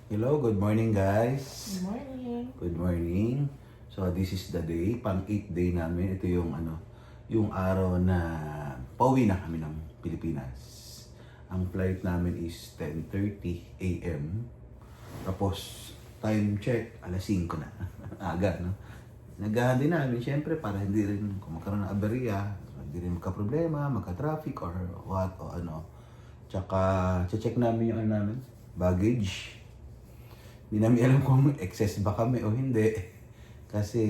Hello, good morning guys. Good morning. Good morning. So this is the day, pang 8th day namin. Ito yung yung araw na pauwi na kami ng Pilipinas. Ang flight namin is 10:30 AM. Tapos time check, alas 5 na. Aga, no? Naghahan din namin syempre para hindi rin kung magkaroon ng aberya, hindi rin magka-problema, magka-traffic or what o ano. Tsaka check namin yung namin, baggage. Hindi namin alam kung excess ba kami o hindi. Kasi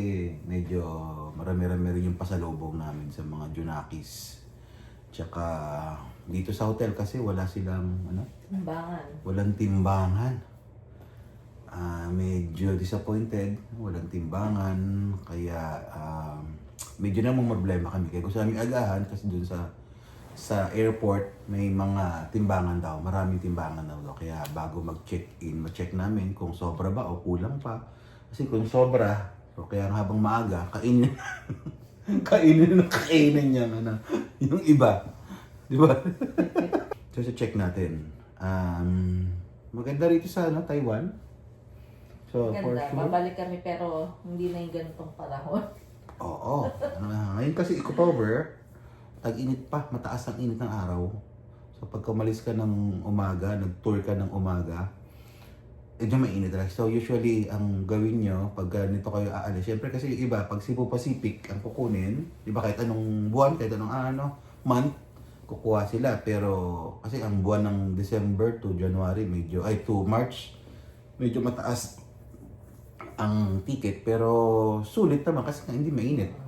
medyo marami-rami rin yung pasalubong namin sa mga Junakis. Tsaka dito sa hotel kasi wala silang Timbangan. walang timbangan. Medyo disappointed, walang timbangan. Kaya medyo namang problema kami. Kaya gusto namin agahan kasi dun sa airport may mga timbangan daw, maraming timbangan daw. Kaya bago mag-check-in, ma-check namin kung sobra ba o kulang pa. Kasi kung sobra, so kaya habang maaga, kainin kainin niya yung iba. Di ba? So check natin. Maganda rito sa Taiwan. So for Ganda. sure. Babalik kami pero hindi na yung ganitong panahon. Oo. Ngayon kasi October, tag-init pa, mataas ang init ng araw. So pagka umalis ka ng umaga, nag-tour ka ng umaga, medyo mainit talaga. So usually, ang gawin nyo, pag nito kayo aalis, syempre kasi yung iba, pag Cebu Pacific ang kukunin, di ba kahit anong buwan, kahit anong month, kukuha sila. Pero kasi ang buwan ng December to January, to March, medyo mataas ang ticket. Pero sulit naman kasi hindi mainit.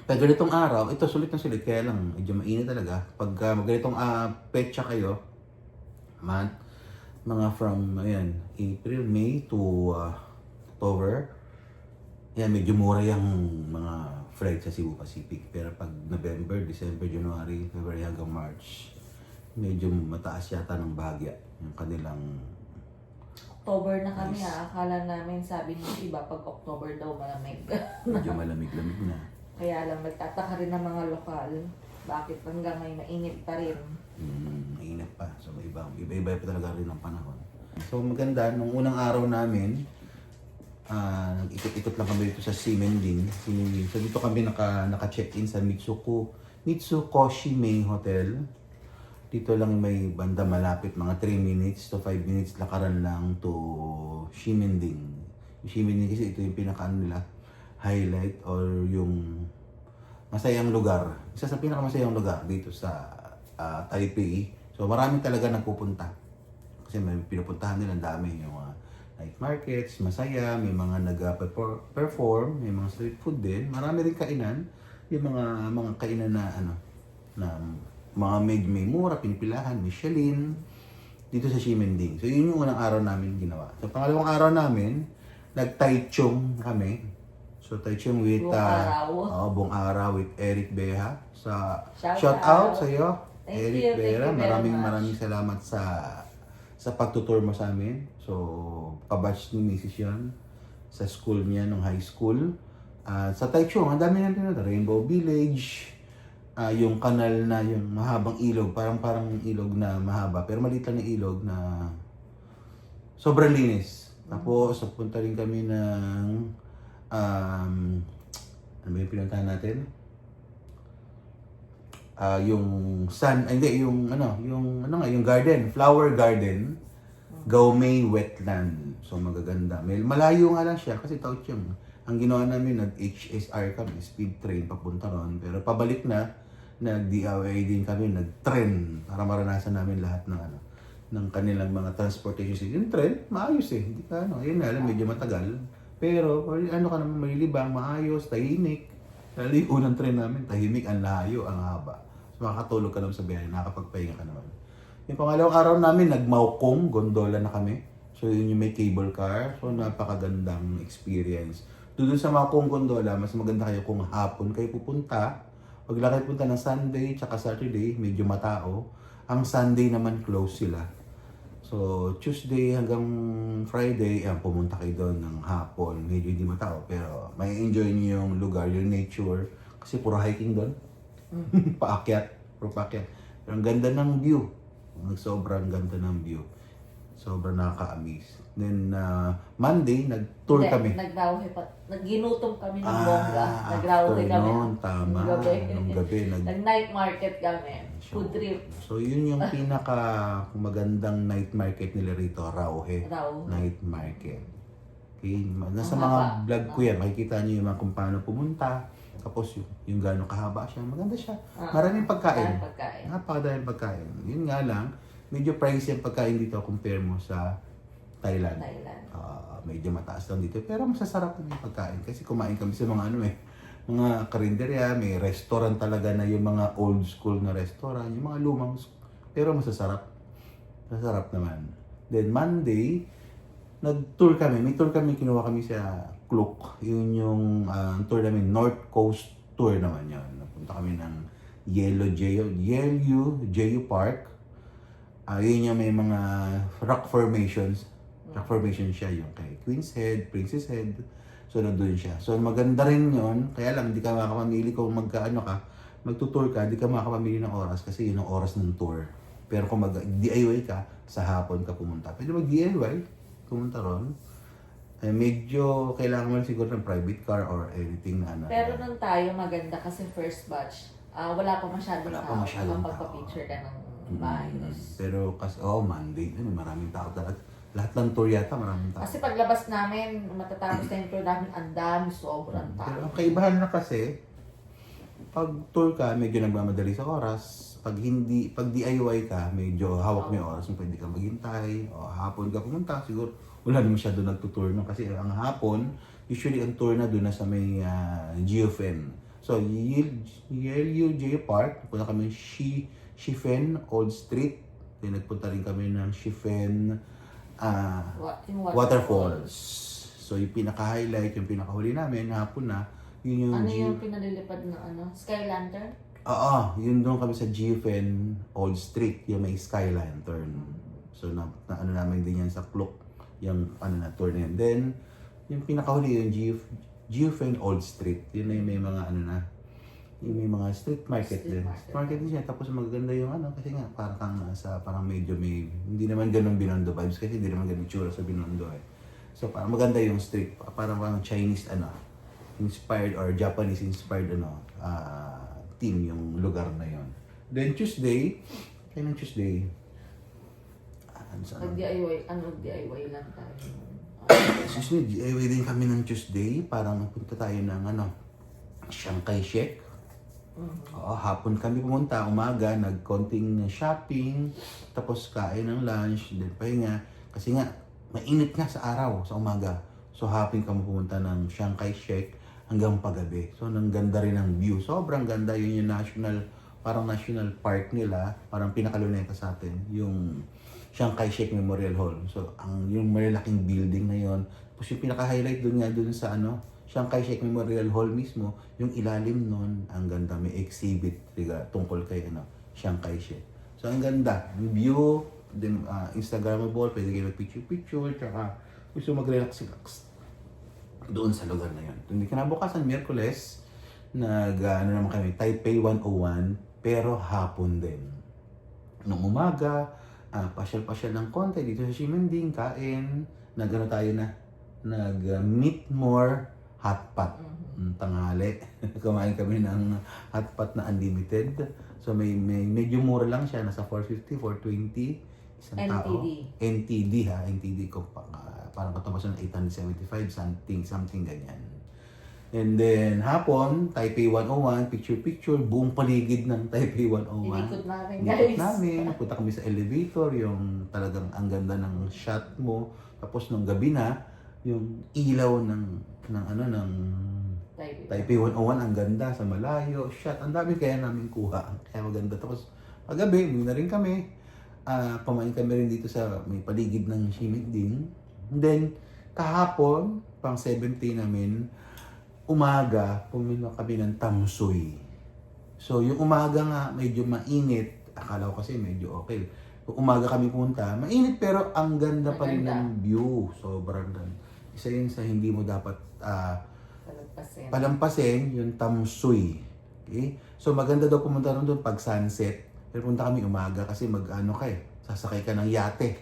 Pag ganitong araw, ito sulit na sulit, kaya lang medyo mainit talaga. Pag ganitong petsa kayo, mga from April, May to October, medyo mura yung mga flight sa Cebu Pacific. Pero pag November, December, January, February hanggang March, medyo mataas yata ng bahagya yung kanilang October na kami Yes. Akala namin sabi ng iba pag October daw malamig. medyo malamig-lamig na. Kaya lang nagtataka rin ng mga lokal. Bakit hanggang ngayon mainit pa rin? Mainit pa. So iba-iba pa talaga rin ang panahon. So maganda, nung unang araw namin, nag-ikot-ikot lang kami dito sa Ximending. So dito kami naka-check-in sa Mitsukoshi Main Hotel. Dito lang may banda malapit, mga 3 minutes to 5 minutes lakaran lang to Ximending. Yung Ximending kasi ito yung nila, highlight or yung masayang lugar. Isa sa pinakamasayang lugar dito sa Taipei. So marami talaga nagpupunta. Kasi may pinupuntahan nila, dami yung night markets, masaya, may mga nag-perform, may mga street food din. Marami rin kainan. Yung mga kainan na na mga may mura, pinipilahan, Michelin, dito sa Ximending. So yun yung unang araw namin ginawa. So pangalawang araw namin, nag-Taichung kami. So Taichung with buong araw with Eric Beha. Shout out sa iyo, Eric Beha. Maraming salamat sa pagtutour mo sa amin. So kabatch ni Mrs. yan sa school niya nung high school. Sa Taichung, ang dami natin Rainbow Village, yung kanal na yung mahabang ilog, parang ilog na mahaba, pero maliit lang na ilog na sobrang linis. Tapos napunta rin kami ng ano ba yung pinuntahan natin? Yung garden, flower garden, Gaomei Wetland. So magaganda. Malayo nga lang siya kasi Taichung. Ang ginawa namin, nag-HSR kami, speed train papunta ron. Pero pabalik na, nag-DIY din kami, nag-tren para maranasan namin lahat ng kanilang mga transportation system. Yung tren, maayos eh. Hindi ka yun nga lang, medyo matagal. Pero ka naman, malilibang, maayos, tahimik. Lalo yung unang tren namin, tahimik, ang layo, ang haba. So makakatulog ka naman sa biyahe, nakakapagpahinga ka naman. Yung pangalawang araw namin, nag-Maokong, gondola na kami. So yun yung may cable car. So napakagandang experience. Doon sa Maokong gondola, mas maganda kayo kung hapon kayo pupunta. Pag lang kayo punta ng Sunday tsaka Saturday, medyo matao. Ang Sunday naman close sila. So, Tuesday hanggang Friday, pumunta kayo doon ng hapon. Medyo hindi matao, pero may enjoy niyo yung lugar, yung nature. Kasi puro hiking doon. Puro paakyat. Pero ang ganda ng view. Sobrang ganda ng view. Sobrang nakaka-amaze. Then, Monday, nag-tour kami. Nag-rauhe pa. Nagginutom kami ng bongga. Nag-rauhe after kami. noon, tama. Nung gabi. Nung gabi, Nag-night market kami. Food trip. So, yun yung pinaka magandang night market nila rito, Rauhe. Rauhe. Night market. Okay, nasa Ang mga haba. vlog ko yan, makikita niyo yung mga kung paano pumunta. Tapos yung gano'ng kahaba siya, maganda siya. Maraming pagkain. Pagkain. Napakadaming pagkain. Yun nga lang, medyo pricey ang pagkain dito compare mo sa Thailand. Thailand. Medyo mataas lang dito. Pero masasarap din yung pagkain. Kasi kumain kami sa mga mga karinderya, may restaurant talaga na yung mga old school na restaurant, yung mga lumang, pero masasarap. Masarap naman. Then Monday, nag-tour kami. May tour kami, kinuha kami sa Klook. Yun yung tour namin, North Coast Tour naman yun. Napunta kami ng Yellow Jeju Park. Yun yung may mga rock formations. Rock formation siya yung kay Queen's Head, Princess Head. So, nandun siya. So, maganda rin yun. Kaya lang, hindi ka makapamili kung magtutour ka, hindi ka makapamili ng oras kasi yun ang oras ng tour. Pero kung mag-DIY ka, sa hapon ka pumunta. Pwede mag-DIY, pumunta ron. Medyo kailangan mo siguro ng private car or anything na Pero nung tayo, maganda kasi first batch. Wala pa masyadong Wala pa tao. masyadong tao. Magpapicture ka ng bahay. Pero kasi, Monday, maraming tao talaga. Lahat ng tour yata, maraming tao. Kasi paglabas namin, matatapos na yung tour namin, ang dami, sobrang Pero tao. ang kaibahan na kasi, pag tour ka, medyo nagmamadali sa oras. Pag DIY ka, medyo hawak mo yung oras, pwede ka maghintay, o hapon ka pumunta, siguro wala naman masyado nagtutour no? Kasi ang hapon, usually ang tour na doon na sa may Geofen. So, Jeju Park, punta kami Shifen Old Street, then nagpunta rin kami ng Shifen Yung Waterfalls. So, yung pinaka-highlight, yung pinaka-huli namin, hapon na, yun yung Ano yung pinalilipad na Sky Lantern? yun doon kami sa Giffen Old Street, yung may Sky Lantern. So, ano namin din yan sa Klook, yung tour na yan. Then, yung pinakahuli yung Giffen Old Street, yun na yung may mga yung may mga street market din. Street market din siya, tapos maganda yung kasi nga, parang medyo may, hindi naman ganun Binondo vibes, kasi hindi naman ganun tsura sa Binondo eh. So, parang maganda yung street, parang Chinese, inspired or Japanese inspired, team yung lugar na yon. Then Tuesday, kailan Tuesday? Nag-DIY, DIY lang tayo. Susunod, DIY din kami ng Tuesday, parang napunta tayo ng Chiang Kai-shek. Hapon kami pumunta, umaga, nagkonting shopping, tapos kain ng lunch, then pahinga. Kasi nga, mainit nga sa araw, sa umaga. So, hapon kami pumunta ng Chiang Kai-shek hanggang paggabi. So, ang ganda rin ng view. Sobrang ganda. Yun yung national park nila. Parang pinakaluneta sa atin. Yung Chiang Kai-shek Memorial Hall. So, yung malalaking building na yon. Tapos yung pinaka-highlight dun sa Chiang Kai-shek Memorial Hall mismo, yung ilalim nun, ang ganda. May exhibit tungkol kay Chiang Kai-shek. So, ang ganda. Yung view, then, Instagrammable, pwede kayo mag-picture-picture, tsaka gusto mag-relax doon sa lugar na yun. Hindi kinabukasan, Miyerkules, naman kami, Taipei 101, pero hapon din. Nung umaga, pasyal-pasyal ng konti dito sa Ximending, kain, nag-meet more hotpot. Tanghali, kumain kami ng hotpot na unlimited. So medyo mura lang siya, nasa 450, 420, isang tao. NTD ko parang katapos ng 875, something ganyan. And then, hapon, Taipei 101, picture-picture, buong paligid ng Taipei 101. Inikot namin, Inikot guys. namin, punta kami sa elevator, yung talagang ang ganda ng shot mo. Tapos nung gabi na, yung ilaw ng Taipei 101, ang ganda sa malayo, shot. Ang dami kaya namin kuha, kaya maganda. Tapos paggabi, uwi na rin kami. Kumain kami rin dito sa may paligid ng Ximending. And then, kahapon, pang 70 namin, umaga, pumili kami ng tamsoy. So, yung umaga nga, medyo mainit. Akala ko kasi medyo okay. Umaga kami punta, mainit pero ang ganda pa rin ng view. Sobrang ganda. Isa yun sa hindi mo dapat palampasin, yung tamsoy. Okay? So, maganda daw pumunta doon pag sunset. Pero punta kami umaga kasi sasakay ka ng yate.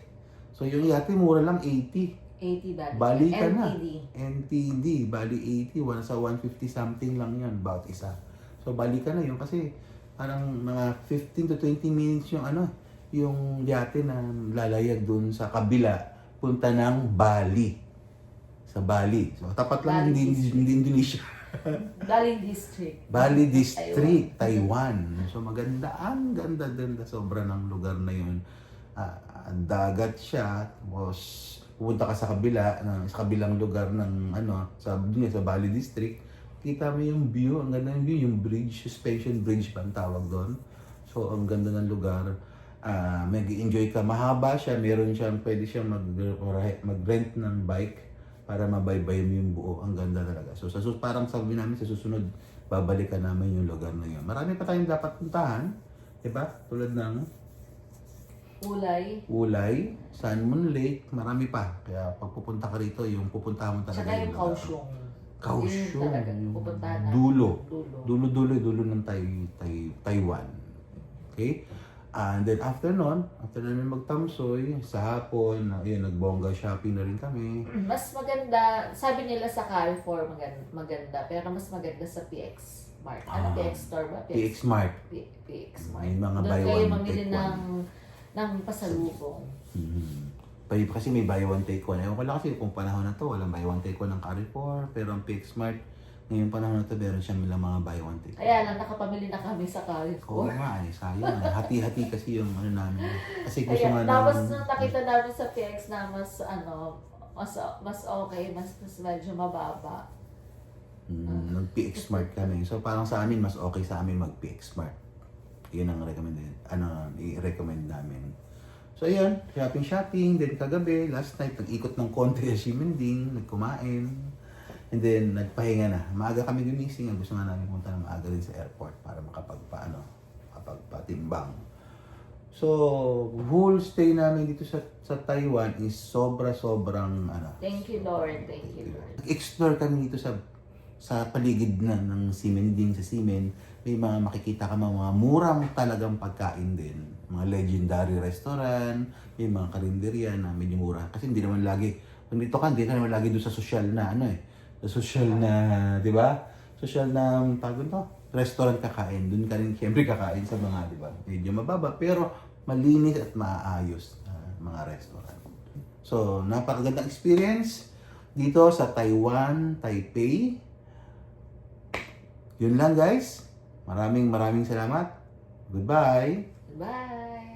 So yung yate mura lang 80. 80 Bali. Bali ka na. NTD. NTD, bali 80, sa 150 something lang yun, bawat isa. So bali ka na yun kasi parang mga 15 to 20 minutes yung yung yate na lalayag dun sa kabila, punta ng Bali. Sa Bali. So tapat lang Bali hindi Indonesia. Bali District. Bali District, Taiwan. So maganda, ang ganda, sobra ng lugar na yun. Dagat siya, tapos pupunta ka sa kabila, sa kabilang lugar ng sa Bali District, kita mo yung view, ang ganda ng view, yung bridge, suspension bridge ba ang tawag doon. So ang ganda ng lugar. Mag-enjoy ka, mahaba siya, meron siyang, pwede siyang mag-rent ng bike para mabaybay mo yung buo. Ang ganda talaga. So parang sabi namin sa susunod, babalikan namin yung lugar na yun. Marami pa tayong dapat puntahan, diba? Tulad ng Ulay, San Mon Lake, marami pa. Kaya pag pupunta ka rito, yung pupuntahan mo talaga Tsaka yung lugar. Kaohsiung. Kaohsiung, Yun talaga, yung pupuntahan natin. dulo ng Taiwan. Okay? And then after namin magtamsoy, sa hapon, nagbongga shopping na rin kami. Mas maganda, sabi nila sa Carrefour maganda, pero mas maganda sa PX Mart. PX Store ba? PX Mart. PX Mart. May mga Doon buy kayo one, mamili take one. ng pasalubong. Kasi may buy one take one. Ewan ko lang kasi kung panahon na to, walang buy one take one ng Carrefour. Pero ang PX Mart, ngayong panahon na to, meron siya mga buy one take one. Kaya lang, nakapamili na kami sa Oo Carrefour. nga sayang. Hati-hati kasi yung namin. Kasi gusto Kaya, nga tapos namin. nung nakita namin sa PX na mas okay, mas medyo mababa. Nag-PX Smart kami. So parang sa amin, mas okay sa amin mag-PX Smart. Yun ang i-recommend namin. So ayan, shopping. Then kagabi, last night, nag-ikot ng konti sa Simending, nagkumain. And then, nagpahinga na. Maaga kami gumising. Gusto nga namin punta na maaga din sa airport para makapagpatimbang. So, whole stay namin dito sa Taiwan is sobrang Thank you, Lord. Thank you, Lord. Explore kami dito sa paligid ng Simending, sa Simen. May mga makikita ka mga murang talagang pagkain din. Mga legendary restaurant, may mga karinderya na medyo mura. Kasi hindi naman lagi, kung dito ka, hindi ka naman lagi doon sa social na sa social na, di ba? Social na, tawag to, restaurant kakain. Doon ka rin siyempre kakain sa mga, di ba? Medyo mababa, pero malinis at maayos na mga restaurant. So, napakagandang experience dito sa Taiwan, Taipei. Yun lang guys. Maraming salamat. Goodbye. Bye!